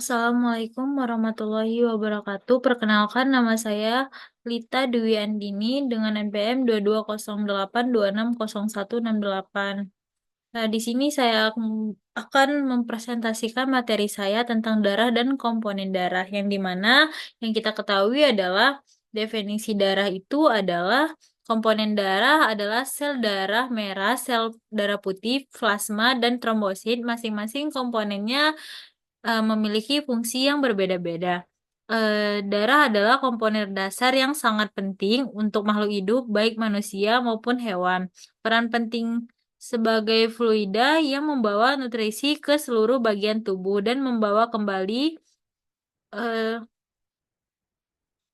Assalamualaikum warahmatullahi wabarakatuh. Perkenalkan nama saya Lita Dwi Andini dengan NPM 2208260168. Nah, di sini saya akan mempresentasikan materi saya tentang darah dan komponen darah, yang dimana yang kita ketahui adalah definisi darah itu adalah komponen darah adalah sel darah merah, sel darah putih, plasma, dan trombosit. Masing-masing komponennya memiliki fungsi yang berbeda-beda. Darah adalah komponen dasar yang sangat penting untuk makhluk hidup, baik manusia maupun hewan. Peran penting sebagai fluida yang membawa nutrisi ke seluruh bagian tubuh dan membawa kembali eh,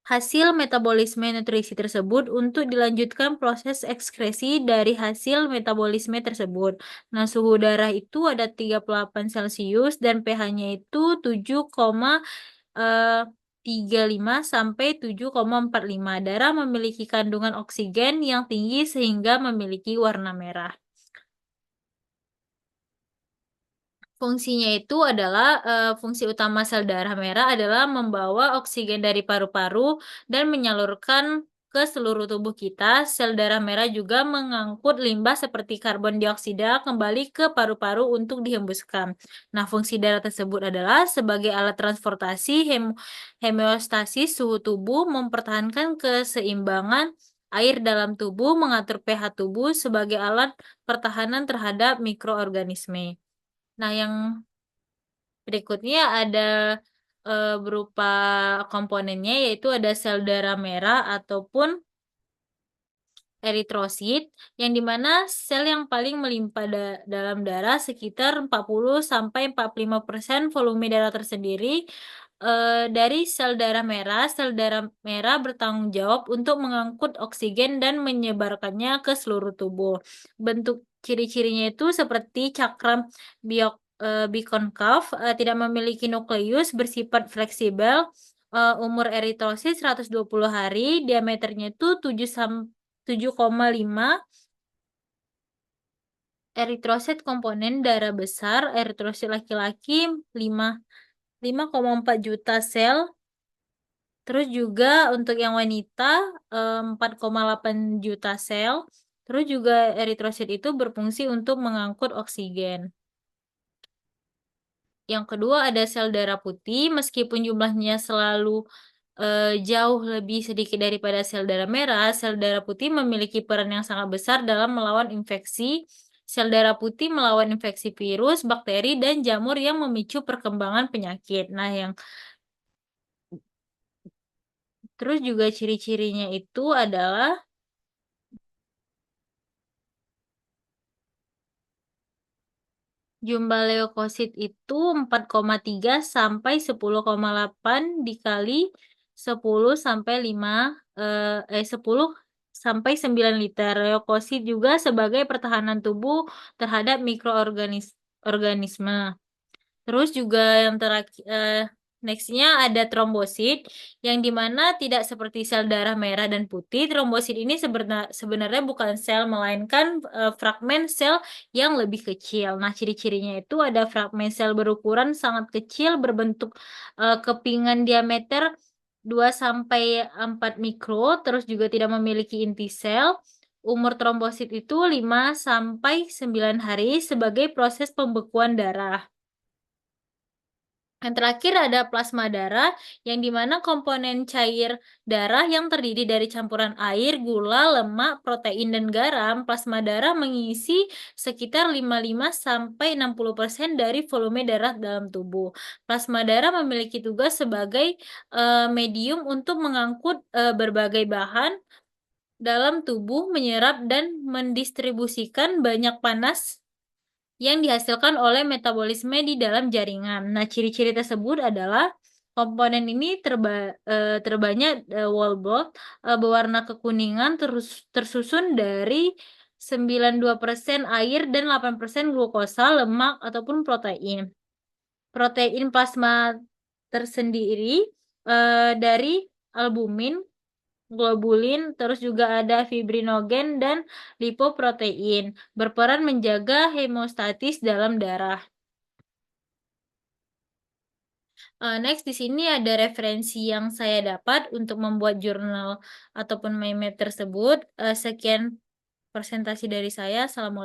hasil metabolisme nutrisi tersebut untuk dilanjutkan proses ekskresi dari hasil metabolisme tersebut. Nah, suhu darah itu ada 38 Celcius dan pH-nya itu 7,35 sampai 7,45. Darah memiliki kandungan oksigen yang tinggi sehingga memiliki warna merah. Fungsinya itu adalah, fungsi utama sel darah merah adalah membawa oksigen dari paru-paru dan menyalurkan ke seluruh tubuh kita. Sel darah merah juga mengangkut limbah seperti karbon dioksida kembali ke paru-paru untuk dihembuskan. Nah, fungsi darah tersebut adalah sebagai alat transportasi homeostasis suhu tubuh, mempertahankan keseimbangan air dalam tubuh, mengatur pH tubuh sebagai alat pertahanan terhadap mikroorganisme. Nah, yang berikutnya ada berupa komponennya, yaitu ada sel darah merah ataupun eritrosit, yang dimana sel yang paling melimpah dalam darah sekitar 40-45% volume darah tersendiri dari sel darah merah bertanggung jawab untuk mengangkut oksigen dan menyebarkannya ke seluruh tubuh. Bentuk ciri-cirinya itu seperti cakram bikonkav, tidak memiliki nukleus, bersifat fleksibel, umur eritrosit 120 hari, diameternya itu 7,5. Eritrosit komponen darah besar, eritrosit laki-laki 5,4 juta sel. Terus juga untuk yang wanita 4,8 juta sel. Terus juga eritrosit itu berfungsi untuk mengangkut oksigen. Yang kedua ada sel darah putih, meskipun jumlahnya selalu jauh lebih sedikit daripada sel darah merah, sel darah putih memiliki peran yang sangat besar dalam melawan infeksi. Sel darah putih melawan infeksi virus, bakteri, dan jamur yang memicu perkembangan penyakit. Nah, yang terus juga ciri-cirinya itu adalah jumlah leukosit itu 4,3 sampai 10,8 dikali 10 sampai 10 sampai 9 liter. Leukosit juga sebagai pertahanan tubuh terhadap mikroorganisme. Terus juga yang next-nya ada trombosit, yang dimana tidak seperti sel darah merah dan putih. Trombosit ini sebenarnya bukan sel, melainkan fragmen sel yang lebih kecil. Nah, ciri-cirinya itu ada fragmen sel berukuran sangat kecil, berbentuk kepingan diameter 2 sampai 4 mikro, terus juga tidak memiliki inti sel. Umur trombosit itu 5 sampai 9 hari sebagai proses pembekuan darah. Yang terakhir ada plasma darah, yang dimana komponen cair darah yang terdiri dari campuran air, gula, lemak, protein, dan garam. Plasma darah mengisi sekitar 55-60% dari volume darah dalam tubuh. Plasma darah memiliki tugas sebagai medium untuk mengangkut berbagai bahan dalam tubuh, menyerap dan mendistribusikan banyak panas yang dihasilkan oleh metabolisme di dalam jaringan. Nah, ciri-ciri tersebut adalah komponen ini terbanyak whole blood berwarna kekuningan, tersusun dari 92% air dan 8% glukosa, lemak ataupun protein. Protein plasma tersendiri dari albumin, globulin, terus juga ada fibrinogen dan lipoprotein, berperan menjaga hemostatis dalam darah. Next di sini ada referensi yang saya dapat untuk membuat jurnal ataupun mind map tersebut. Sekian presentasi dari saya. Assalamualaikum.